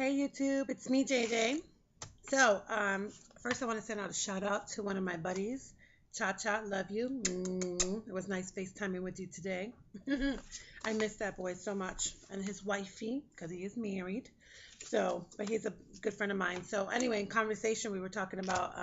Hey YouTube, it's me JJ. So, first I want to send out a shout out to one of my buddies, Cha Cha. Love you. It was nice FaceTiming with you today. I miss that boy so much, and his wifey because he is married. So, but he's a good friend of mine. So anyway, in conversation we were talking about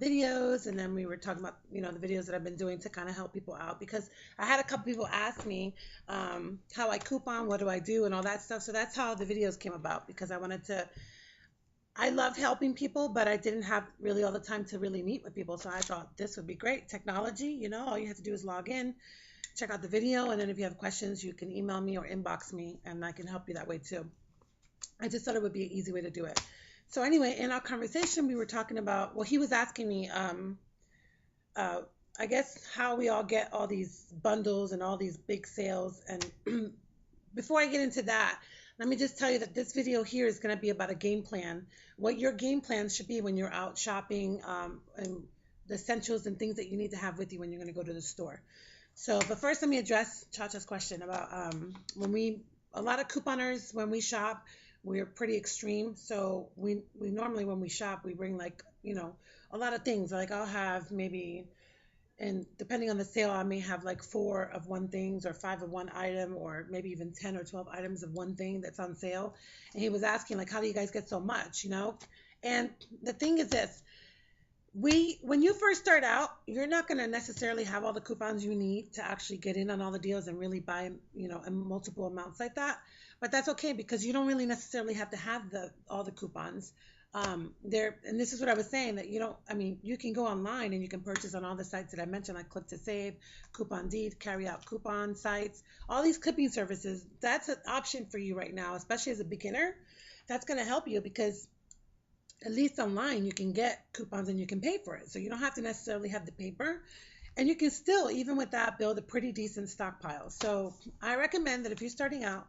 videos, and then we were talking about the videos that I've been doing to kind of help people out, because I had a couple people ask me how I coupon, what do I do, and all that stuff. So that's how the videos came about, because I love helping people, but I didn't have really all the time to really meet with people. So I thought this would be great. Technology, all you have to do is log in, check out the video, and then if you have questions, you can email me or inbox me, and I can help you that way too. I just thought it would be an easy way to do it. So anyway, in our conversation, we were talking about, well, he was asking me, uh, I guess, how we all get all these bundles and all these big sales. And before I get into that, let me just tell you that this video here is going to be about a game plan, what your game plan should be when you're out shopping, and the essentials and things that you need to have with you when you're going to go to the store. So, but first, let me address Chacha's question about a lot of couponers, when we shop, we're pretty extreme. So we normally, when we shop, we bring, like, a lot of things. Like, I'll have maybe, and depending on the sale, I may have like four of one things, or five of one item, or maybe even 10 or 12 items of one thing that's on sale. And he was asking, like, how do you guys get so much? And the thing is this, when you first start out, you're not going to necessarily have all the coupons you need to actually get in on all the deals and really buy, in multiple amounts like that. But that's okay, because you don't really necessarily have to have all the coupons. There, and this is what I was saying, that you don't. I mean, you can go online and you can purchase on all the sites that I mentioned, like Click to Save, Coupon Deed, Carry Out Coupon sites, all these clipping services. That's an option for you right now, especially as a beginner. That's going to help you, because at least online you can get coupons and you can pay for it. So you don't have to necessarily have the paper. And you can still, even with that, build a pretty decent stockpile. So I recommend that if you're starting out,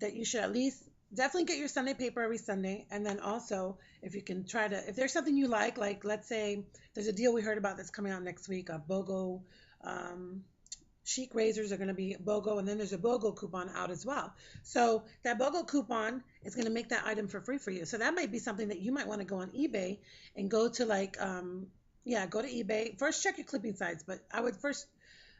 that you should at least definitely get your Sunday paper every Sunday. And then also, if you can try to, if there's something you like let's say there's a deal we heard about that's coming out next week, a BOGO, Chic razors are going to be BOGO, and then there's a BOGO coupon out as well. So that BOGO coupon is going to make that item for free for you. So that might be something that you might want to go on eBay and go to, like, yeah, go to eBay. First, check your clipping sites, but I would first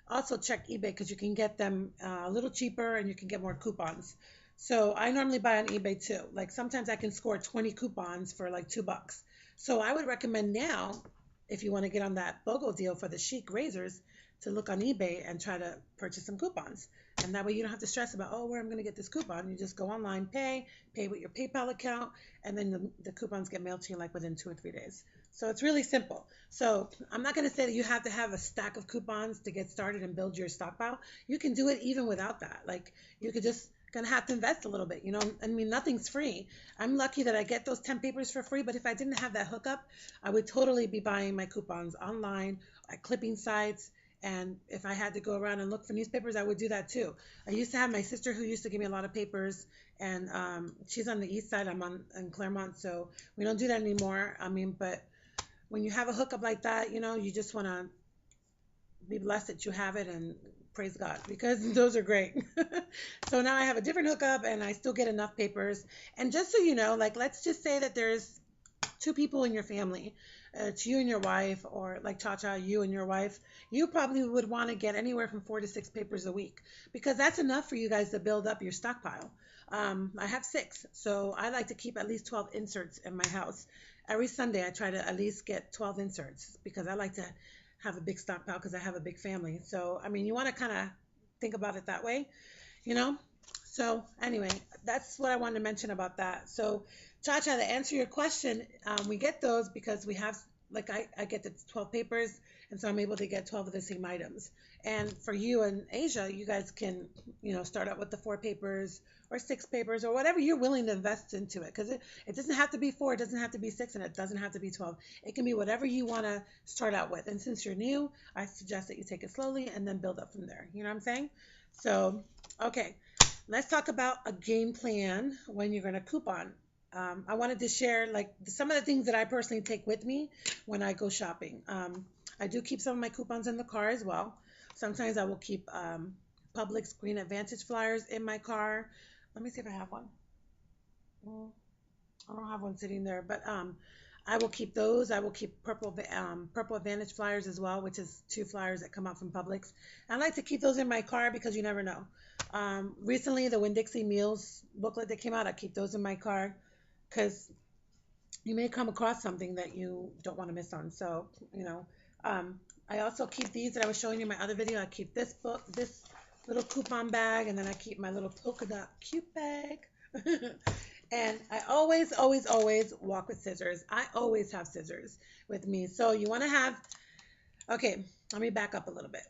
also check eBay, because you can get them a little cheaper and you can get more coupons. So I normally buy on eBay too. Like, sometimes I can score 20 coupons for like $2. So I would recommend now, if you want to get on that BOGO deal for the Chic razors, to look on eBay and try to purchase some coupons. And that way you don't have to stress about, oh, where I'm going to get this coupon. You just go online, pay with your PayPal account, and then the coupons get mailed to you like within 2 or 3 days. So it's really simple. So I'm not going to say that you have to have a stack of coupons to get started and build your stockpile. You can do it even without that. Like, you could just gonna have to invest a little bit. I mean, nothing's free. I'm lucky that I get those 10 papers for free, but if I didn't have that hookup, I would totally be buying my coupons online at clipping sites. And if I had to go around and look for newspapers, I would do that too. I used to have my sister who used to give me a lot of papers, and she's on the east side. I'm on in Claremont, so we don't do that anymore. I mean, but when you have a hookup like that, you just want to be blessed that you have it, and praise God, because those are great. So now I have a different hookup, and I still get enough papers. And just so you know, like, let's just say that there's two people in your family. It's you and your wife, or like Cha Cha, you and your wife. You probably would want to get anywhere from 4 to 6 papers a week, because that's enough for you guys to build up your stockpile. I have six, so I like to keep at least 12 inserts in my house. Every Sunday, I try to at least get 12 inserts, because I like to have a big stockpile, because I have a big family. So, I mean, you want to kind of think about it that way, you know? So, anyway, that's what I wanted to mention about that. So, Cha Cha, to answer your question, we get those because we have, like, I get the 12 papers, and so I'm able to get 12 of the same items. And for you and Asia, you guys can, start out with the 4 papers or 6 papers, or whatever you're willing to invest into it. Because it doesn't have to be 4, it doesn't have to be 6, and it doesn't have to be 12. It can be whatever you want to start out with. And since you're new, I suggest that you take it slowly and then build up from there. You know what I'm saying? So, okay, let's talk about a game plan when you're going to coupon. I wanted to share, like, some of the things that I personally take with me when I go shopping. I do keep some of my coupons in the car as well. Sometimes I will keep Publix Green Advantage flyers in my car. Let me see if I have one. Mm, I don't have one sitting there, but I will keep those. I will keep Purple Advantage flyers as well, which is 2 flyers that come out from Publix. I like to keep those in my car because you never know. Recently, the Winn-Dixie Meals booklet that came out, I keep those in my car because you may come across something that you don't want to miss on. So, um, I also keep these that I was showing you in my other video. I keep this book, this little coupon bag, and then I keep my little polka dot cute bag. And I always, always, always walk with scissors. I always have scissors with me. So you want to have, okay, let me back up a little bit.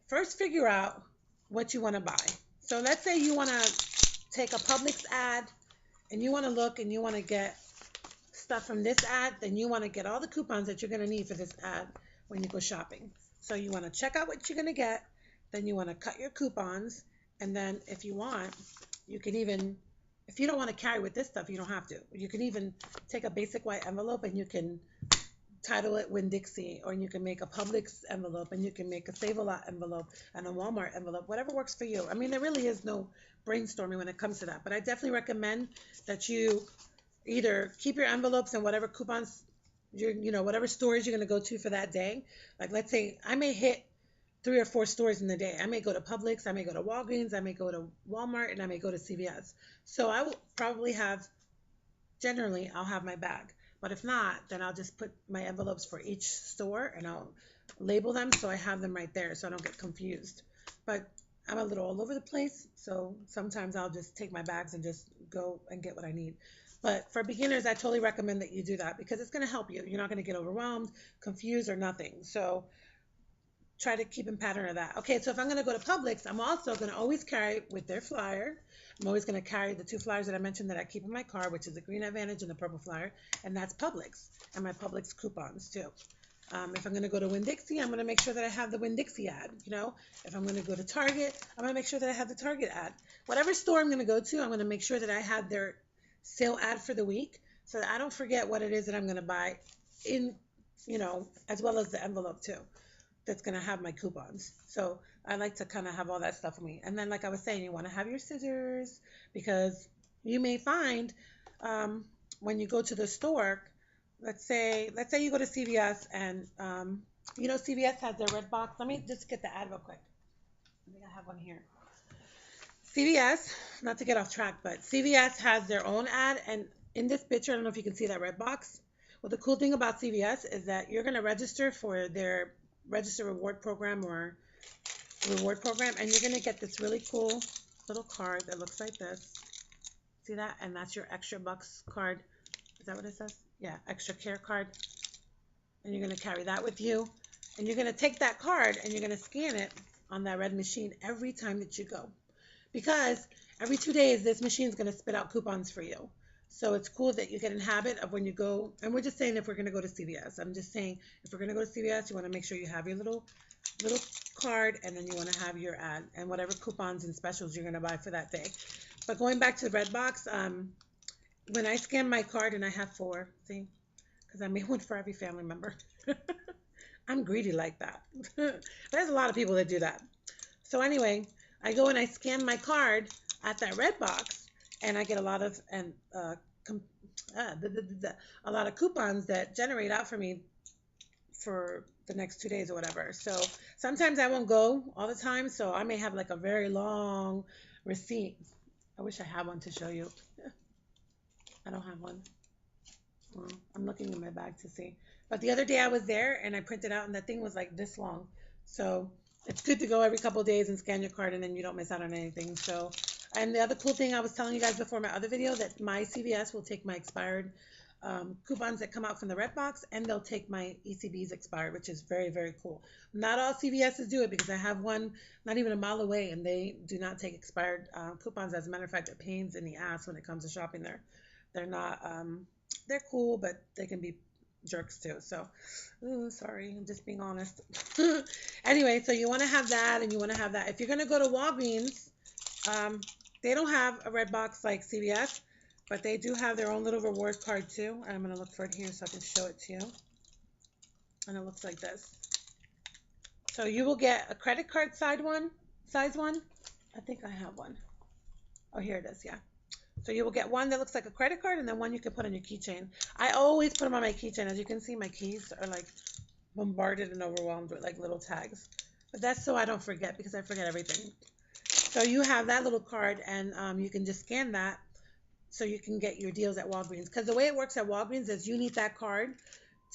First, figure out what you want to buy. So let's say you want to take a Publix ad and you want to look and you want to get stuff from this ad, then you want to get all the coupons that you're going to need for this ad when you go shopping. So you want to check out what you're going to get, then you want to cut your coupons, and then if you want, you can even, if you don't want to carry with this stuff, you don't have to. You can even take a basic white envelope and you can title it Winn-Dixie, or you can make a Publix envelope, and you can make a Save-A-Lot envelope and a Walmart envelope, whatever works for you. I mean, there really is no brainstorming when it comes to that, but I definitely recommend that you either keep your envelopes and whatever coupons whatever stores you're going to go to for that day. Like, let's say I may hit 3 or 4 stores in the day. I may go to Publix, I may go to Walgreens, I may go to Walmart, and I may go to CVS. So I will probably have, generally, I'll have my bag. But if not, then I'll just put my envelopes for each store and I'll label them so I have them right there so I don't get confused. But I'm a little all over the place, so sometimes I'll just take my bags and just go and get what I need. But for beginners, I totally recommend that you do that because it's going to help you. You're not going to get overwhelmed, confused, or nothing. So try to keep in pattern of that. Okay, so if I'm going to go to Publix, I'm also going to always carry with their flyer. I'm always going to carry the 2 flyers that I mentioned that I keep in my car, which is the Green Advantage and the purple flyer, and that's Publix, and my Publix coupons too. If I'm going to go to Winn-Dixie, I'm going to make sure that I have the Winn-Dixie ad. If I'm going to go to Target, I'm going to make sure that I have the Target ad. Whatever store I'm going to go to, I'm going to make sure that I have their sale ad for the week so that I don't forget what it is that I'm going to buy in, as well as the envelope too that's going to have my coupons. So I like to kind of have all that stuff with me. And then, like I was saying, you want to have your scissors because you may find when you go to the store, let's say you go to CVS and CVS has their red box. Let me just get the ad real quick. I think I have one here. CVS, not to get off track, but CVS has their own ad, and in this picture, I don't know if you can see that red box. Well, the cool thing about CVS is that you're going to register for their register reward program or reward program, and you're going to get this really cool little card that looks like this. See that? And that's your extra bucks card. Is that what it says? Yeah, extra care card. And you're going to carry that with you. And you're going to take that card and you're going to scan it on that red machine every time that you go. Because every 2 days, this machine is going to spit out coupons for you. So it's cool that you get in habit of when you go, and we're just saying if we're going to go to CVS. I'm just saying if we're going to go to CVS, you want to make sure you have your little card, and then you want to have your ad and whatever coupons and specials you're going to buy for that day. But going back to the red box, when I scan my card, and I have 4, see, because I made one for every family member. I'm greedy like that. There's a lot of people that do that. So anyway, I go and I scan my card at that red box, and I get a lot of a lot of coupons that generate out for me for the next 2 days or whatever. So sometimes I won't go all the time, so I may have like a very long receipt. I wish I had one to show you. I don't have one. Well, I'm looking in my bag to see. But the other day I was there and I printed out and that thing was like this long. So it's good to go every couple of days and scan your card and then you don't miss out on anything. So, and the other cool thing I was telling you guys before my other video that my CVS will take my expired coupons that come out from the red box, and they'll take my ECBs expired, which is very, very cool. Not all CVSs do it because I have one not even a mile away and they do not take expired coupons. As a matter of fact, they're pains in the ass when it comes to shopping there. They're not, they're cool, but they can be jerks too. So, ooh, sorry, I'm just being honest. Anyway, so you want to have that and you want to have that. If you're going to go to Walgreens, they don't have a red box like CVS, but they do have their own little reward card too. I'm going to look for it here so I can show it to you. And it looks like this. So you will get a credit card size one. I think I have one. Oh, here it is, yeah. So you will get one that looks like a credit card and then one you can put on your keychain. I always put them on my keychain. As you can see, my keys are like bombarded and overwhelmed with like little tags. But that's so I don't forget because I forget everything. So you have that little card and you can just scan that so you can get your deals at Walgreens. Because the way it works at Walgreens is you need that card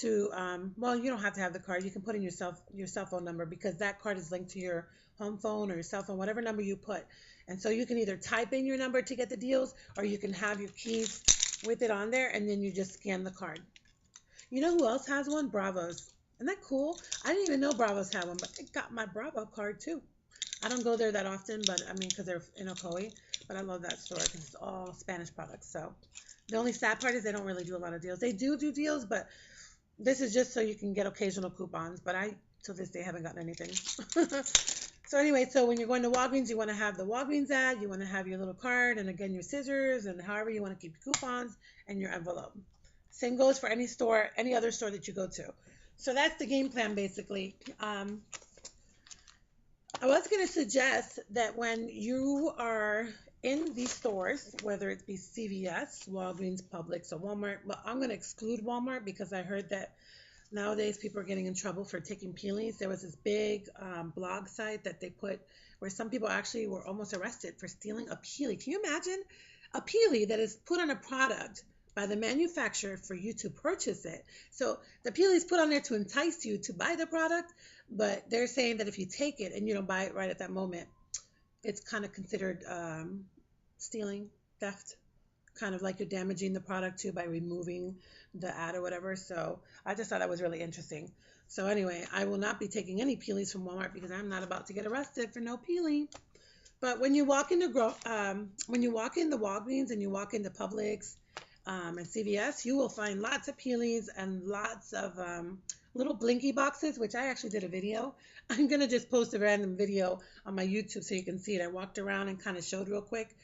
to, well, you don't have to have the card. You can put in your cell phone number because that card is linked to your home phone or your cell phone, whatever number you put. And so you can either type in your number to get the deals or you can have your keys with it on there and then you just scan the card. You know who else has one? Bravos. Isn't that cool? I didn't even know Bravos had one, but I got my Bravo card too. I don't go there that often, but I mean, because they're in Ocoee, but I love that store because it's all Spanish products. So the only sad part is they don't really do a lot of deals. They do deals, but this is just so you can get occasional coupons. But I, till this day, haven't gotten anything. So anyway, so when you're going to Walgreens, you want to have the Walgreens ad, you want to have your little card, and again, your scissors, and however you want to keep your coupons, and your envelope. Same goes for any store, any other store that you go to. So that's the game plan, basically. I was going to suggest that when you are in these stores, whether it be CVS, Walgreens, Publix, or Walmart, but I'm going to exclude Walmart because I heard that nowadays people are getting in trouble for taking peelies. There was this big blog site that they put where some people actually were almost arrested for stealing a peelie. Can you imagine a peelie that is put on a product by the manufacturer for you to purchase it? So the peelie is put on there to entice you to buy the product, but they're saying that if you take it and you don't buy it right at that moment, it's kind of considered stealing, theft, kind of like you're damaging the product too by removing the ad or whatever. So I just thought that was really interesting. So anyway, I will not be taking any peelies from Walmart because I'm not about to get arrested for no peeling. But when you walk into when you walk into Walgreens and you walk into Publix and CVS, you will find lots of peelies and lots of little blinky boxes, which I actually did a video. I'm gonna just post a random video on my YouTube so you can see it. I walked around and kind of showed real quick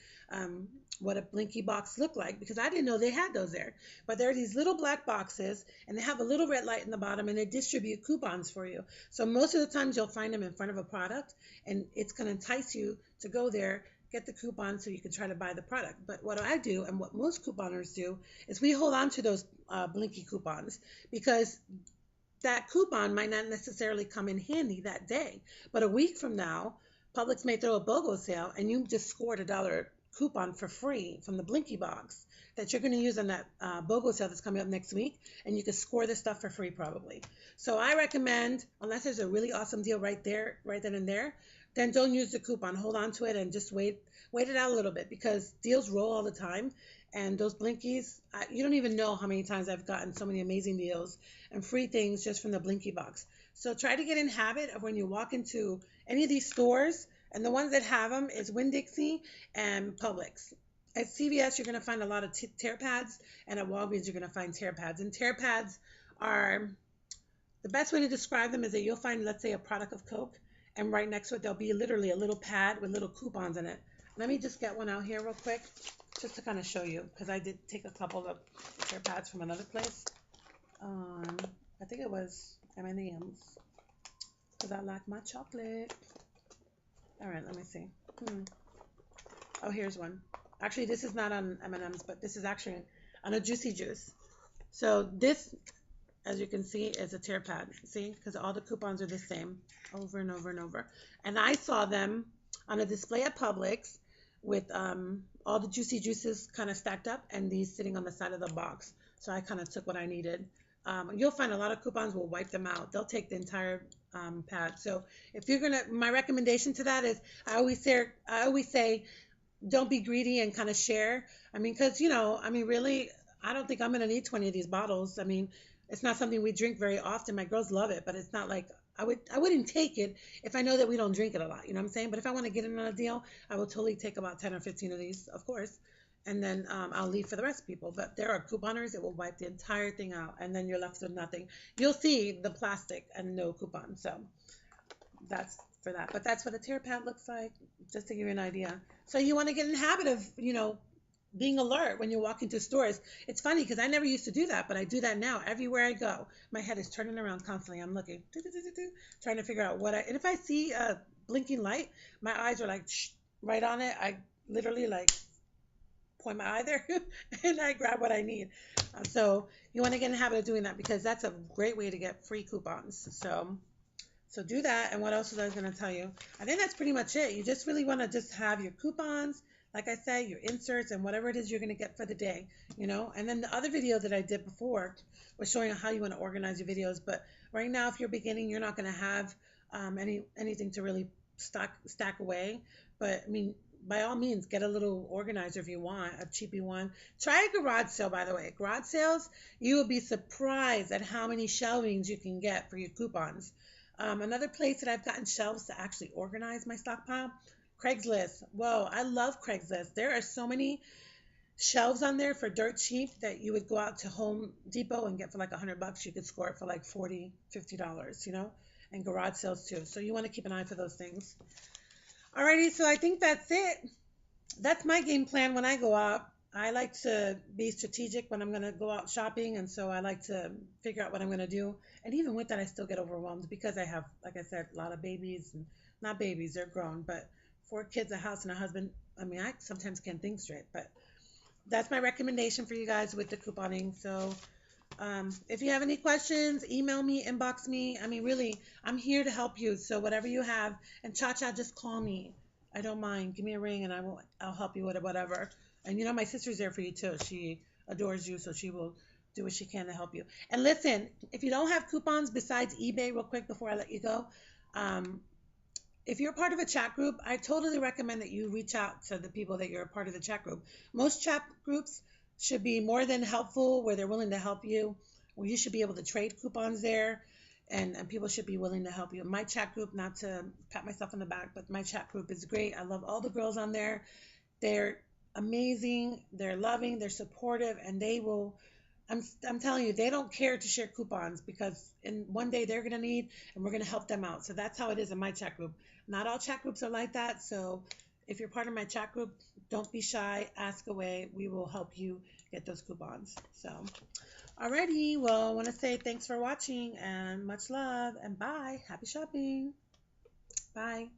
what a blinky box looked like because I didn't know they had those there. But there are these little black boxes and they have a little red light in the bottom and they distribute coupons for you. So most of the times you'll find them in front of a product and it's going to entice you to go there, get the coupon so you can try to buy the product. But what I do and what most couponers do is we hold on to those blinky coupons because that coupon might not necessarily come in handy that day. But a week from now, Publix may throw a BOGO sale and you just scored $1 coupon for free from the Blinky box that you're going to use on that BOGO sale that's coming up next week, and you can score this stuff for free probably. So I recommend, unless there's a really awesome deal right there, right then and there, then don't use the coupon. Hold on to it and just wait it out a little bit because deals roll all the time. And those Blinkies, you don't even know how many times I've gotten so many amazing deals and free things just from the Blinky box. So try to get in habit of when you walk into any of these stores, and the ones that have them is Winn-Dixie and Publix. At CVS, you're going to find a lot of tear pads, and at Walgreens, you're going to find tear pads. And tear pads are, the best way to describe them is that you'll find, let's say, a product of Coke, and right next to it, there'll be literally a little pad with little coupons in it. Let me just get one out here real quick, just to kind of show you, because I did take a couple of tear pads from another place. I think it was M&M's, because I like my chocolate. All right, let me see. Oh, here's one. Actually, this is not on M&M's, but this is actually on a Juicy Juice. So this, as you can see, is a tear pad. See, because all the coupons are the same over and over and over. And I saw them on a display at Publix with all the Juicy Juices kind of stacked up and these sitting on the side of the box. So I kind of took what I needed. You'll find a lot of coupons will wipe them out. They'll take the entire pad. So if you're gonna, my recommendation to that is I always say, don't be greedy and kind of share. I mean, because really, I don't think I'm gonna need 20 of these bottles. I mean, it's not something we drink very often. My girls love it, but it's not like I wouldn't take it if I know that we don't drink it a lot. You know what I'm saying? But if I want to get in on a deal, I will totally take about 10 or 15 of these, of course. And then I'll leave for the rest of people. But there are couponers that will wipe the entire thing out, and then you're left with nothing. You'll see the plastic and no coupon. So that's for that. But that's what a tear pad looks like, just to give you an idea. So you want to get in the habit of, being alert when you walk into stores. It's funny because I never used to do that, but I do that now. Everywhere I go, my head is turning around constantly. I'm looking, trying to figure out and if I see a blinking light, my eyes are like right on it. I literally like appointment either, and I grab what I need. So you want to get in the habit of doing that because that's a great way to get free coupons. So do that. And what else was I going to tell you? I think that's pretty much it. You just really want to just have your coupons, like I said, your inserts, and whatever it is you're going to get for the day, you know. And then the other video that I did before was showing how you want to organize your videos. But right now, if you're beginning, you're not going to have anything to really stack away. But I mean, by all means, get a little organizer if you want, a cheapy one. Try a garage sale, by the way. Garage sales, you will be surprised at how many shelvings you can get for your coupons. Another place that I've gotten shelves to actually organize my stockpile, Craigslist. Whoa, I love Craigslist. There are so many shelves on there for dirt cheap that you would go out to Home Depot and get for like $100. You could score it for like $40, $50, you know, and garage sales too. So you want to keep an eye for those things. Alrighty, so I think that's it. That's my game plan when I go out. I like to be strategic when I'm going to go out shopping, and so I like to figure out what I'm going to do. And even with that, I still get overwhelmed because I have, like I said, a lot of babies, and not babies, they're grown, but 4 kids, a house, and a husband. I mean, I sometimes can't think straight, but that's my recommendation for you guys with the couponing. So if you have any questions, email me, inbox me. I mean, really, I'm here to help you. So whatever you have, and Cha-Cha, just call me. I don't mind. Give me a ring, and I'll help you with whatever. And you know, my sister's there for you too. She adores you, so she will do what she can to help you. And listen, if you don't have coupons besides eBay, real quick before I let you go, um, if you're part of a chat group, I totally recommend that you reach out to the people that you're a part of the chat group. Most chat groups should be more than helpful, where they're willing to help you, where you should be able to trade coupons there, and people should be willing to help you. My chat group, not to pat myself on the back, but my chat group is great. I love all the girls on there. They're amazing, they're loving, they're supportive, and they will. I'm telling you, they don't care to share coupons because in one day they're gonna need, and we're gonna help them out. So that's how it is in my chat group. Not all chat groups are like that. So if you're part of my chat group, don't be shy. Ask away. We will help you get those coupons. So, alrighty. Well, I want to say thanks for watching and much love and bye. Happy shopping. Bye.